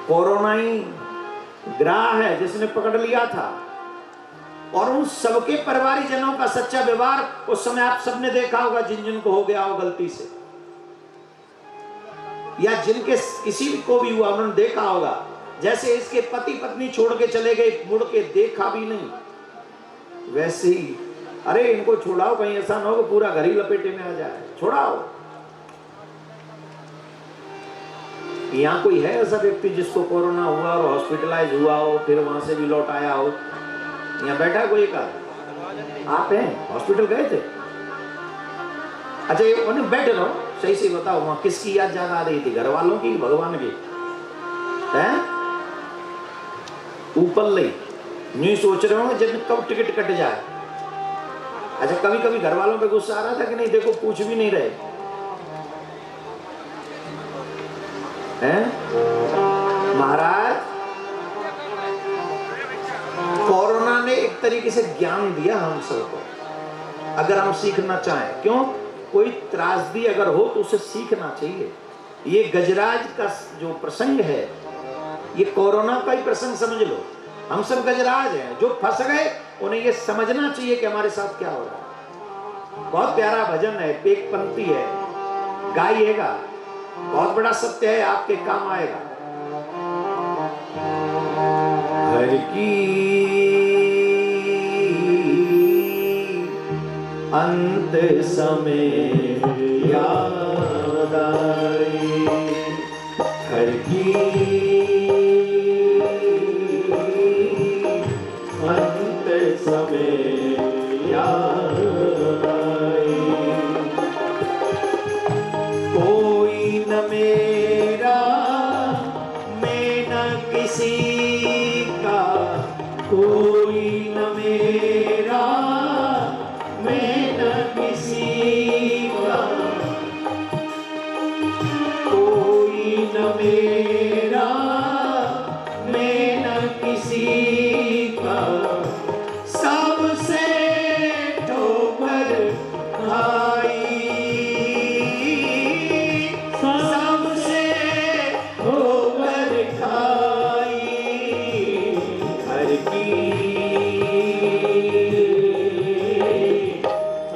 Corona ही ग्राह है जिसने पकड़ लिया था, और उन सबके परिवारजनों का सच्चा व्यवहार उस समय आप सबने देखा होगा, जिन जिन को हो गया हो गलती से, या जिनके किसी को भी हुआ उन्होंने देखा होगा। जैसे इसके पति पत्नी छोड़ के चले गए, मुड़ के देखा भी नहीं, वैसे ही अरे इनको छोड़ाओ, कहीं ऐसा ना हो कि पूरा घर ही लपेटे में आ जाए, छोड़ाओ। यहाँ कोई है ऐसा व्यक्ति जिसको कोरोना हुआ और हॉस्पिटलाइज हुआ हो, फिर वहां से भी लौट आया हो? यहाँ बैठा कोई का? आप हैं, हॉस्पिटल गए थे? अच्छा ये बैठे रहो, सही से बताओ, वहां किसकी याद ज्यादा आ रही थी, घर वालों की, भगवान की? हैं? ऊपर ले नहीं सोच रहे होंगे जब कब टिकट कट जाए। अच्छा कभी कभी घर वालों पे गुस्सा आ रहा था कि नहीं? देखो पूछ भी नहीं रहे हैं। महाराज कोरोना ने एक तरीके से ज्ञान दिया हम सबको, अगर हम सीखना चाहें। क्यों? कोई त्रासदी अगर हो तो उसे सीखना चाहिए। ये गजराज का जो प्रसंग है, ये कोरोना का ही प्रसंग समझ लो। हम सब गजराज हैं, जो फंस गए उन्हें ये समझना चाहिए कि हमारे साथ क्या हो रहा है। बहुत प्यारा भजन है, एक पंक्ति है, गाइएगा, बहुत बड़ा सत्य है, आपके काम आएगा। हर की अंत समय याद आई, हर की अंत समय याद आई। कोई न मेरा, मैं न किसी का, कोई न मेरा, मैं न किसी का, कोई न मेरा, मैं न किसी का, सबसे ठोकर खाई, सबसे ठोकर खाई, हर की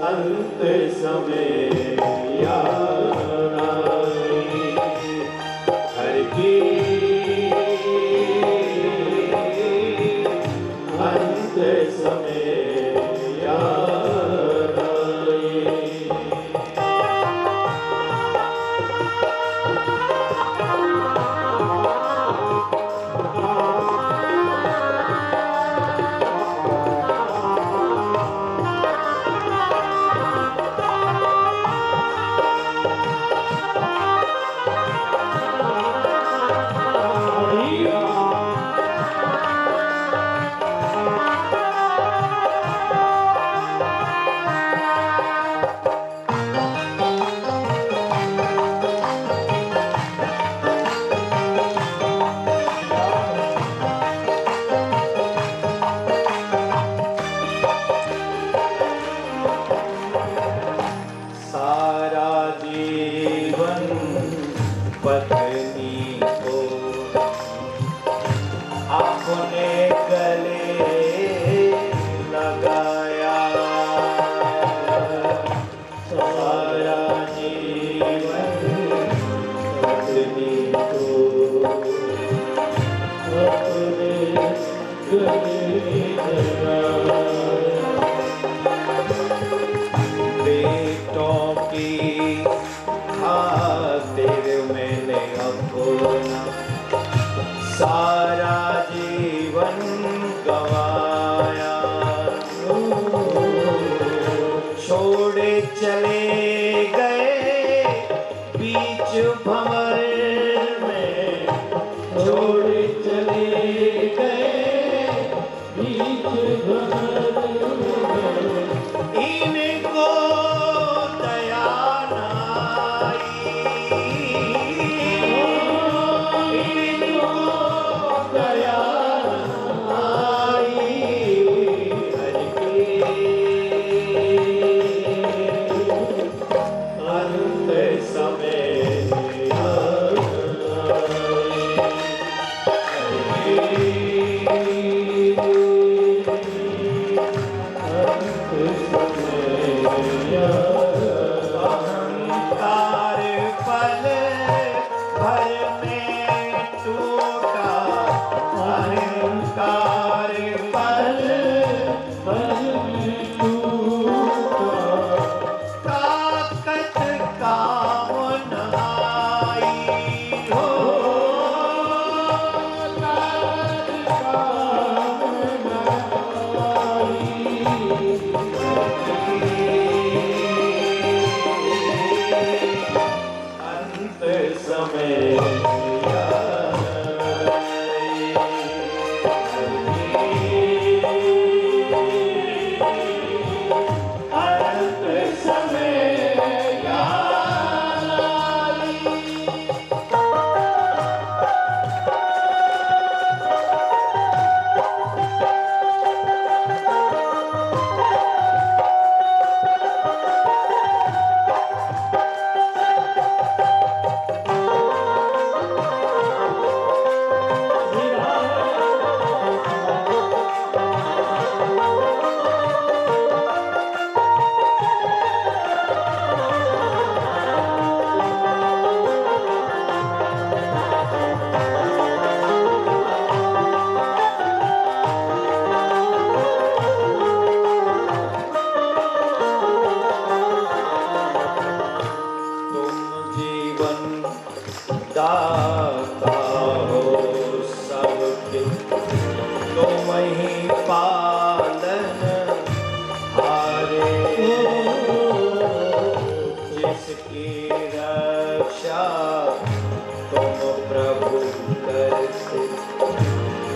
अंत समय याद आई, हर की अंत समय याद आई। सारा जीवन पत्नी को अपने गले लगाया, सारा जीवन पत्नी को अपने गले लगाया। बेटों की खातिर मैंने अपना सारा जीवन गवाया, छोड़े चले गए बीच भंवर में, छोड़े चले गए बीच भंवर में, इनको दया न आई, इनको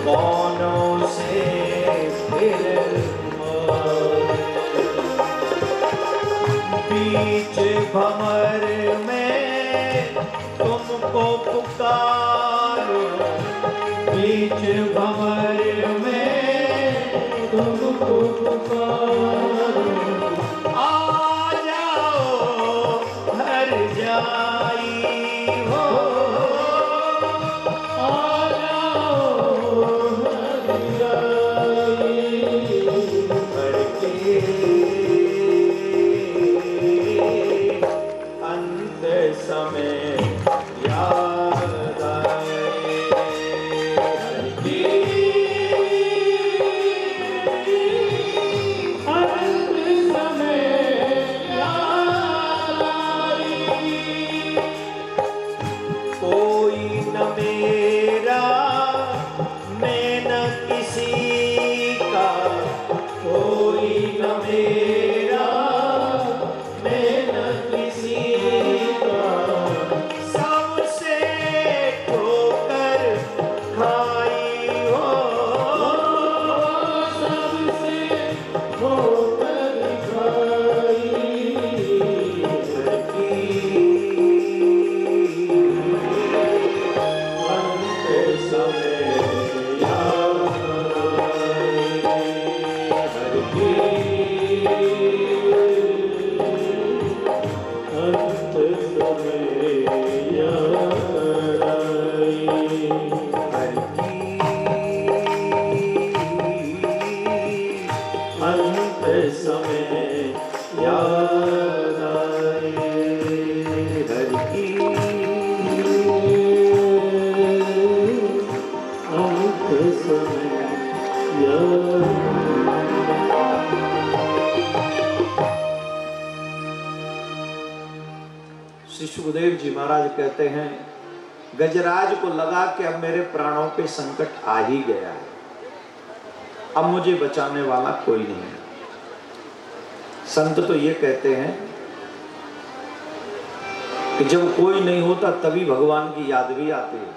कौनों से फिर बीच भंवर में तुमको पुकारो, बीच भंवर में तुमको पुकारो, आ जाओ हर जाई हो, आ जाओ हर जाई, हर के अंत समय याद आए, हर के अंत समय याद आई। कोई न मेरा मैं न किसी का, कोई न मेरा मैं न किसी का, सबसे ठोकर खाई हो, सबसे ठोकर खाई, की अंत समय याद आई, हर की अंत समय याद आई, हर की अंत समय याद आई, हर की अंत समय याद। श्री सुखदेव जी महाराज कहते हैं, गजराज को लगा कि अब मेरे प्राणों पे संकट आ ही गया है, अब मुझे बचाने वाला कोई नहीं है। संत तो ये कहते हैं कि जब कोई नहीं होता तभी भगवान की याद भी आती है।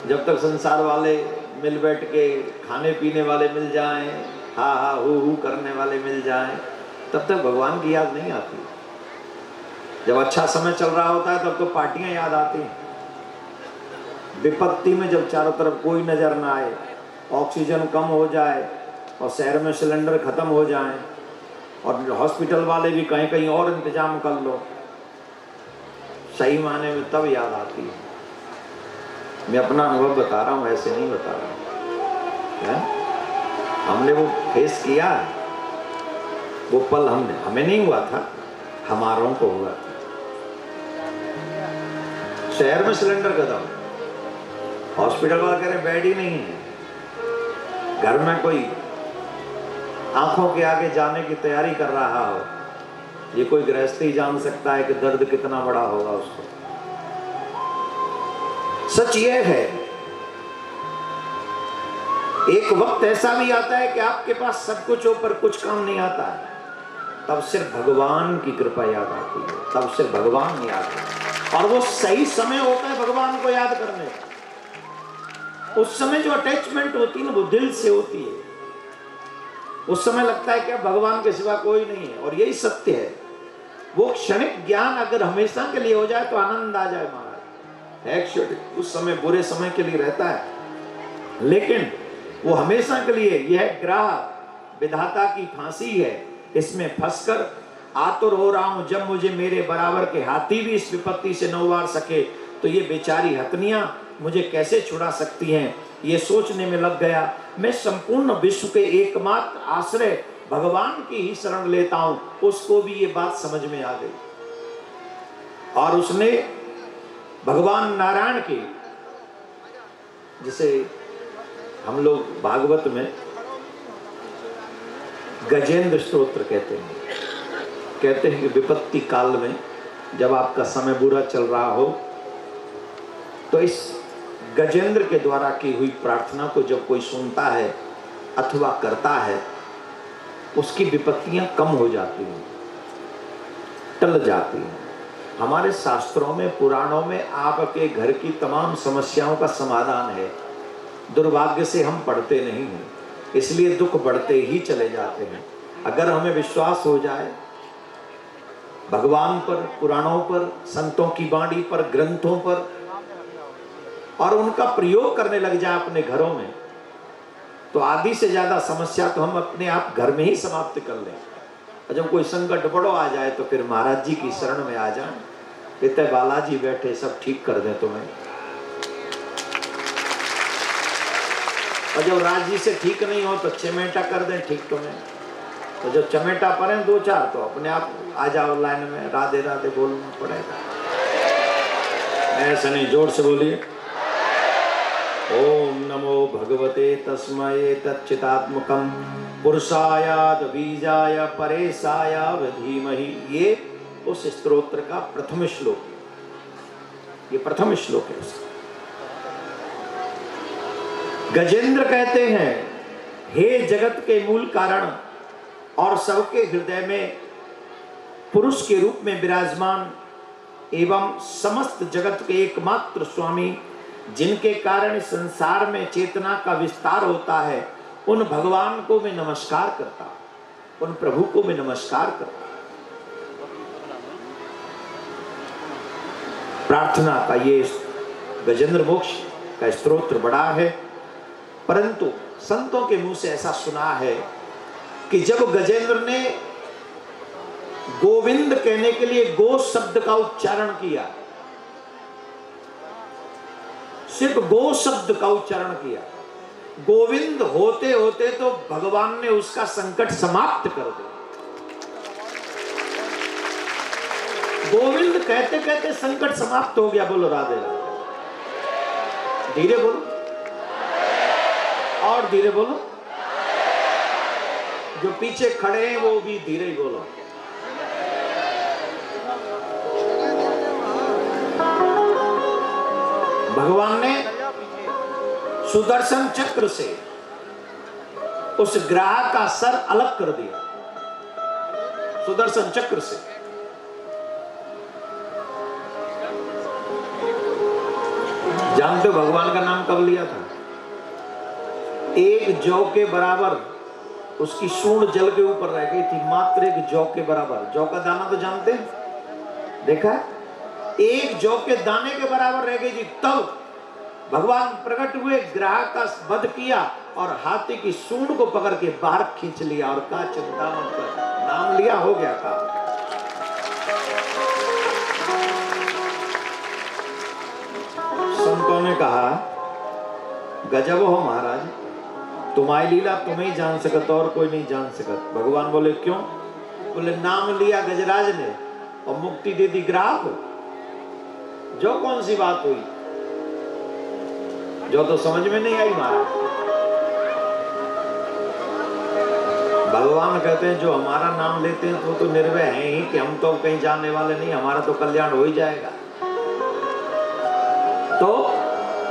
जब तक संसार वाले मिल बैठ के खाने पीने वाले मिल जाएं, हा हा हू करने वाले मिल जाएं, तब तक भगवान की याद नहीं आती। जब अच्छा समय चल रहा होता है तब तो पार्टियां याद आती हैं। विपत्ति में जब चारों तरफ कोई नजर ना आए, ऑक्सीजन कम हो जाए और शहर में सिलेंडर खत्म हो जाए और हॉस्पिटल वाले भी कहीं कहीं और इंतजाम कर लो, सही मायने में तब याद आती है। मैं अपना अनुभव बता रहा हूँ, ऐसे नहीं बता रहा हूँ। हमने वो फेस किया, वो पल हमें नहीं हुआ था, हमारों को हुआ था। शहर में सिलेंडर खत्म, हॉस्पिटल वाला कह रहे बेड ही नहीं है, घर में कोई आंखों के आगे जाने की तैयारी कर रहा हो, ये कोई गृहस्थ ही जान सकता है कि दर्द कितना बड़ा होगा उसको। सच ये है, एक वक्त ऐसा भी आता है कि आपके पास सब कुछ हो पर कुछ काम नहीं आता है, तब सिर्फ भगवान की कृपा याद आती है, तब सिर्फ भगवान याद आता है। और वो सही समय होता है भगवान को याद करने का। उस समय जो अटैचमेंट होती है ना, वो दिल से होती है। उस समय लगता है कि भगवान के सिवा कोई नहीं है, और यही सत्य है। वो क्षणिक ज्ञान अगर हमेशा के लिए हो जाए तो आनंद आ जाए महाराज। है क्षणिक, उस समय बुरे समय के लिए रहता है, लेकिन वो हमेशा के लिए। यह ग्रह विधाता की फांसी है, इसमें फंसकर आतुर हो रहा हूं। जब मुझे मेरे बराबर के हाथी भी इस विपत्ति से न उबार सके, तो ये बेचारी हथनियां मुझे कैसे छुड़ा सकती हैं। ये सोचने में लग गया, मैं संपूर्ण विश्व के एकमात्र आश्रय भगवान की ही शरण लेता हूं। उसको भी ये बात समझ में आ गई, और उसने भगवान नारायण की, जिसे हम लोग भागवत में गजेंद्र स्तोत्र कहते हैं कि विपत्ति काल में जब आपका समय बुरा चल रहा हो, तो इस गजेंद्र के द्वारा की हुई प्रार्थना को जब कोई सुनता है अथवा करता है, उसकी विपत्तियां कम हो जाती हैं, टल जाती हैं। हमारे शास्त्रों में, पुराणों में आपके घर की तमाम समस्याओं का समाधान है। दुर्भाग्य से हम पढ़ते नहीं हैं, इसलिए दुख बढ़ते ही चले जाते हैं। अगर हमें विश्वास हो जाए भगवान पर, पुराणों पर, संतों की वाणी पर, ग्रंथों पर, और उनका प्रयोग करने लग जाए अपने घरों में, तो आधी से ज्यादा समस्या तो हम अपने आप घर में ही समाप्त कर लें। और जब कोई संकट बड़ो आ जाए तो फिर महाराज जी की शरण में आ जाए, कहते बालाजी बैठे सब ठीक कर दें तुम्हें। और जब राज जी से ठीक नहीं हो तो चमेटा कर दें ठीक तुम्हें। तो जब चमेटा पड़े दो चार तो अपने आप आ जाओ लाइन में, राधे राधे बोलना पड़ेगा। ऐसा नहीं, जोर से बोलिए। ओम नमो भगवते तस्मये तच्चिदात्मकं पुरुषाय बीजाय परेशाय धीमहि। ये उस स्तोत्र का प्रथम श्लोक है, ये प्रथम श्लोक है उसका। गजेंद्र कहते हैं, हे जगत के मूल कारण और सबके हृदय में पुरुष के रूप में विराजमान एवं समस्त जगत के एकमात्र स्वामी, जिनके कारण संसार में चेतना का विस्तार होता है, उन भगवान को मैं नमस्कार करता हूं, उन प्रभु को मैं नमस्कार करता हूं। प्रार्थना का ये गजेंद्र मोक्ष का स्तोत्र बड़ा है, परंतु संतों के मुंह से ऐसा सुना है कि जब गजेंद्र ने गोविंद कहने के लिए गो शब्द का उच्चारण किया, सिर्फ गो शब्द का उच्चारण किया, गोविंद होते होते तो भगवान ने उसका संकट समाप्त कर दिया। गोविंद कहते कहते संकट समाप्त हो गया। बोलो राधे राधे। धीरे बोलो और धीरे बोलो, जो पीछे खड़े हैं वो भी धीरे ही बोलो। भगवान ने सुदर्शन चक्र से उस ग्राह का सर अलग कर दिया, सुदर्शन चक्र से। जानते हो भगवान का नाम कब लिया था? एक जौ के बराबर उसकी सूंड जल के ऊपर रह गई थी, मात्र एक जौ के बराबर। जौ का दाना तो जानते हैं, देखा है? एक जौ के दाने के बराबर रह गई थी। तब भगवान प्रकट हुए, ग्राह का वध किया और हाथी की सूंड को पकड़ के बाहर खींच लिया और कहा चिंता मत कर, नाम लिया हो गया काम। संतों ने कहा गजब हो महाराज, तुम्हारी लीला तुम ही जान सकत और कोई नहीं जान सकत। भगवान बोले क्यों? बोले नाम लिया गजराज ने और मुक्ति दे दी ग्राह को, जो कौन सी बात हुई, जो तो समझ में नहीं आई महाराज। भगवान कहते हैं जो हमारा नाम लेते हैं वो तो निर्भय हैं ही कि हम तो कहीं जाने वाले नहीं, हमारा तो कल्याण हो ही जाएगा। तो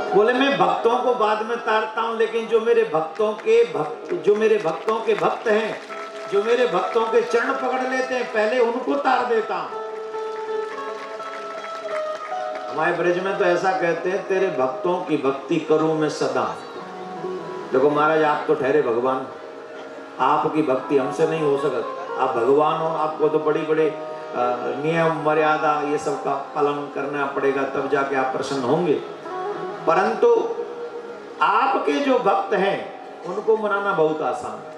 बोले मैं भक्तों को बाद में तारता हूं, लेकिन जो मेरे भक्तों के भक्त हैं, जो मेरे भक्तों के चरण पकड़ लेते हैं, पहले उनको तार देता हूं। हमारे ब्रज में तो ऐसा कहते हैं, तेरे भक्तों की भक्ति करूं मैं सदा। देखो महाराज, आप तो ठहरे भगवान, आपकी भक्ति हमसे नहीं हो सकती। आप भगवान हो, आपको तो बड़ी बड़े नियम मर्यादा ये सब का पालन करना पड़ेगा, तब जाके आप प्रसन्न होंगे। परंतु आपके जो भक्त हैं उनको मनाना बहुत आसान है।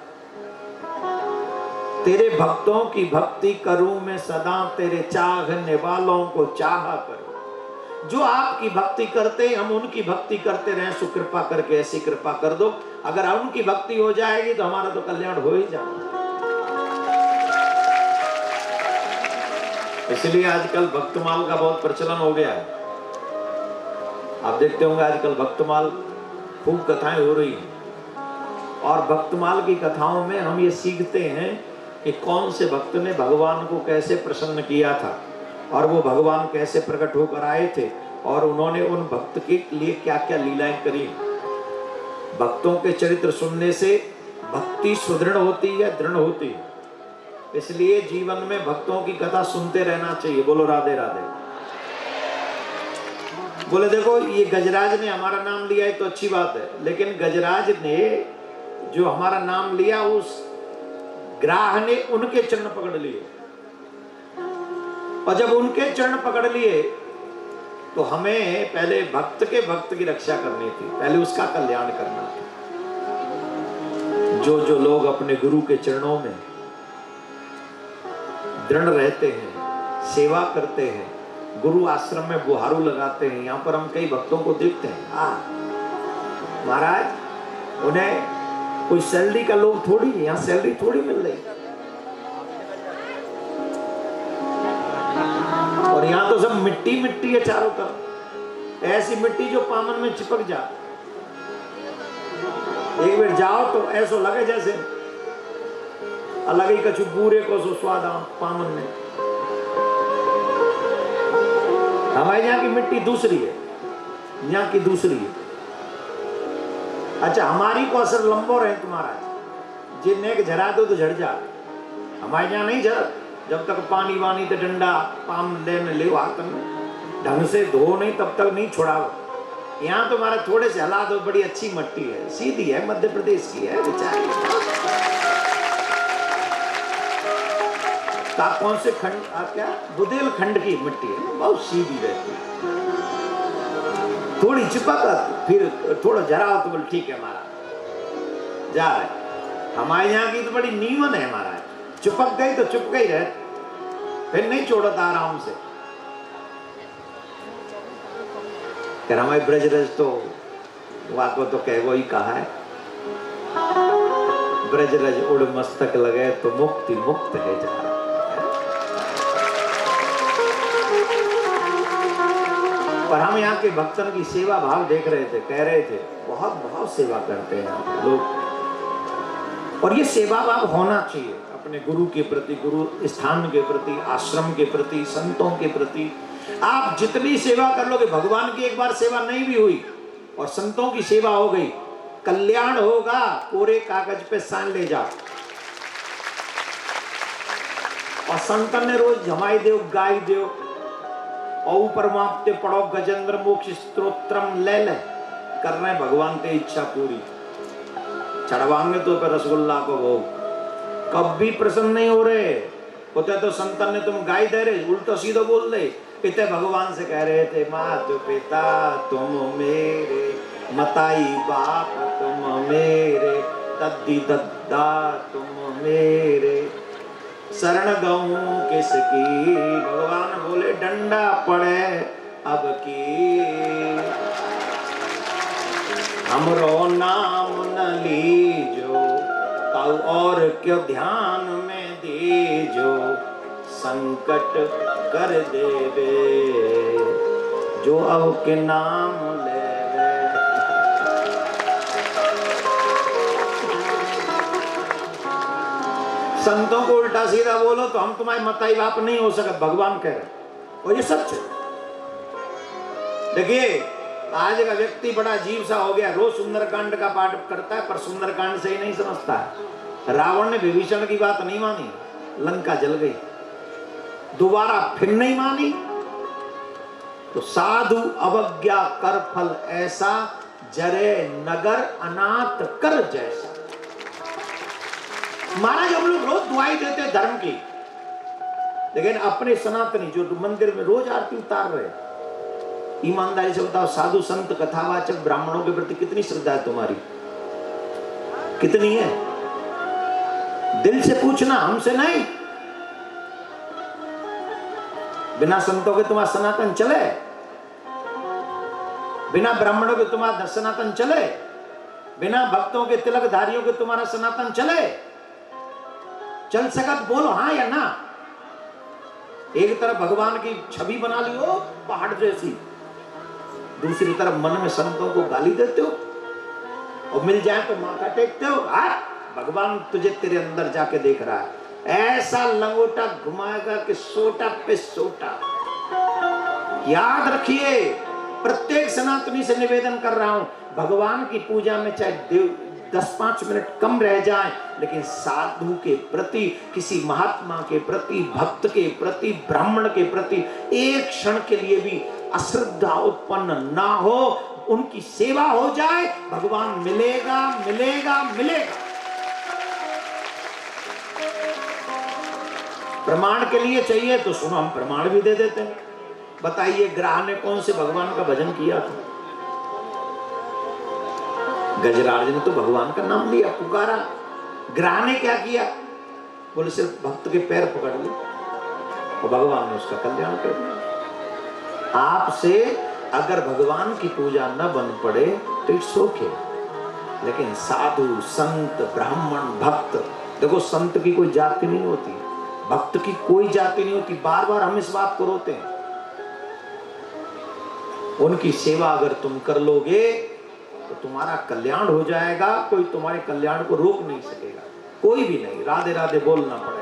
तेरे भक्तों की भक्ति करूं मैं सदा, तेरे चाहने वालों को चाहा करूं। जो आपकी भक्ति करते हैं हम उनकी भक्ति करते रहें, सुकृपा करके ऐसी कृपा कर दो। अगर उनकी भक्ति हो जाएगी तो हमारा तो कल्याण हो ही जाएगा। इसलिए आजकल भक्तमाल का बहुत प्रचलन हो गया है। आप देखते होंगे आजकल भक्तमाल खूब कथाएं हो रही हैं, और भक्तमाल की कथाओं में हम ये सीखते हैं कि कौन से भक्त ने भगवान को कैसे प्रसन्न किया था और वो भगवान कैसे प्रकट होकर आए थे और उन्होंने उन भक्त के लिए क्या क्या लीलाएं करी। भक्तों के चरित्र सुनने से भक्ति सुदृढ़ होती है, दृढ़ होती है। इसलिए जीवन में भक्तों की कथा सुनते रहना चाहिए। बोलो राधे राधे। बोले देखो ये गजराज ने हमारा नाम लिया है तो अच्छी बात है, लेकिन गजराज ने जो हमारा नाम लिया उस ग्राह ने उनके चरण पकड़ लिए, और जब उनके चरण पकड़ लिए तो हमें पहले भक्त की रक्षा करनी थी, पहले उसका कल्याण करना था। जो जो लोग अपने गुरु के चरणों में दृढ़ रहते हैं, सेवा करते हैं, गुरु आश्रम में बुहारू लगाते हैं, यहाँ पर हम कई भक्तों को देखते हैं, महाराज उन्हें कोई सैलरी का लोभ थोड़ी है, यहाँ सैलरी थोड़ी मिल रही, और यहाँ तो सब मिट्टी मिट्टी है चारों तरफ, ऐसी मिट्टी जो पामन में चिपक जा, एक बार जाओ तो ऐसा लगे जैसे अलग ही कछु पूरे को सो स्वाद पामन में। हमारे यहाँ की मिट्टी दूसरी है, यहाँ की दूसरी है। अच्छा हमारी को असर लंबो रहे तुम्हारा, जिन्हें के झरा दो तो झड़ जा, हमारे यहाँ नहीं झड़, जब तक पानी वानी तो डंडा पाम लेने ले हाथ में ढंग से धो नहीं तब तक नहीं छुड़ाओ। यहाँ तुम्हारा थोड़े से हिला दो, बड़ी अच्छी मिट्टी है, सीधी है, मध्य प्रदेश की है बेचारी। कौन से खंड क्या बुंदेलखंड की मिट्टी है, बहुत सीधी रहती है, थोड़ी चिपक फिर थोड़ा जरा तो बोल ठीक है हमारा जा रहे। हमारे यहाँ की तो बड़ी नीमन है, हमारा चिपक गई तो चुप गई रहे, फिर नहीं छोड़ता आराम से। हमारे ब्रजरज तो वाको तो कह वो ही कहा है, ब्रजरज उड़ मस्तक लगे तो मुक्ति मुक्त है जा। पर हम यहाँ के भक्तन की सेवा भाव देख रहे थे, कह रहे थे बहुत भाव सेवा करते हैं लोग, और ये सेवा भाव होना चाहिए अपने गुरु के प्रति, गुरु स्थान के प्रति, आश्रम के प्रति, संतों के प्रति। आप जितनी सेवा कर लोगे, भगवान की एक बार सेवा नहीं भी हुई और संतों की सेवा हो गई, कल्याण होगा, कोरे कागज पे साइन ले जाओ। और संतन ने रोज जमाई देव गाय देव और ऊपर मापते पढ़ो गजेंद्र मोक्ष स्तोत्रम ले ले, कर रहे भगवान की इच्छा पूरी, चढ़वाएंगे तो पे रसगुल्ला को भोग, कभी प्रसन्न नहीं हो रहे होते तो संतन ने तुम गाय दे रहे, उल्टा सीधा बोल रहे, पिता भगवान से कह रहे थे मातु पिता तुम मेरे, मताई बाप तुम मेरे, दद्दी दद्दा तुम मेरे, शरण गऊं किसकी, भगवान बोले डंडा पड़े अब की, हमरो नाम न लीजो ताऊ और क्यों ध्यान में दीजो, संकट कर देवे जो अब के नाम लेवे। संतों को उल्टा सीधा बोलो तो हम तुम्हारे मताई बाप नहीं हो सकते, भगवान कह रहे, और ये सच है। देखिए आज का व्यक्ति बड़ा अजीब सा हो गया, रोज सुंदरकांड का पाठ करता है पर सुंदरकांड से ही नहीं समझता है। रावण ने विभीषण की बात नहीं मानी, लंका जल गई, दोबारा फिर नहीं मानी, तो साधु अवज्ञा कर फल ऐसा, जरे नगर अनाथ कर जैसा। महाराज हम लोग रोज दुआई देते धर्म की, लेकिन अपने सनातनी जो मंदिर में रोज आरती उतार रहे, ईमानदारी से बताओ साधु संत कथावाचक ब्राह्मणों के प्रति कितनी श्रद्धा है तुम्हारी, कितनी है? दिल से पूछना, हमसे नहीं। बिना संतों के तुम्हारा सनातन चले, बिना ब्राह्मणों के तुम्हारा सनातन चले, बिना भक्तों के तिलकधारियों के तुम्हारा सनातन चले? चल सकत बोलो हाँ या ना। एक तरफ भगवान की छवि बना ली हो पहाड़ जैसी, दूसरी तरफ मन में संतों को गाली देते हो, और मिल जाए तो माथा टेकते हो। भगवान तुझे तेरे अंदर जाके देख रहा है, ऐसा लंगोटा घुमाएगा कि सोटा पे सोटा। याद रखिए, प्रत्येक सनातनी से निवेदन कर रहा हूं, भगवान की पूजा में चाहे देव 10-5 मिनट कम रह जाए, लेकिन साधु के प्रति, किसी महात्मा के प्रति, भक्त के प्रति, ब्राह्मण के प्रति एक क्षण के लिए भी अश्रद्धा उत्पन्न ना हो, उनकी सेवा हो जाए, भगवान मिलेगा मिलेगा मिलेगा। प्रमाण के लिए चाहिए तो सुनो, हम प्रमाण भी दे देते हैं। बताइए ग्राह ने कौन से भगवान का भजन किया था? गजराज ने तो भगवान का नाम लिया, पुकारा। ग्राह ने क्या किया? बोले सिर्फ भक्त के पैर पकड़ लिए और भगवान ने उसका कल्याण कर दिया। आपसे अगर भगवान की पूजा न बन पड़े तो इट्स ओके, लेकिन साधु संत ब्राह्मण भक्त, देखो संत की कोई जाति नहीं होती, भक्त की कोई जाति नहीं होती। बार बार हम इस बात को रोते हैं। उनकी सेवा अगर तुम कर लोगे तो तुम्हारा कल्याण हो जाएगा, कोई तुम्हारे कल्याण को रोक नहीं सकेगा, कोई भी नहीं। राधे राधे बोलना पड़ेगा।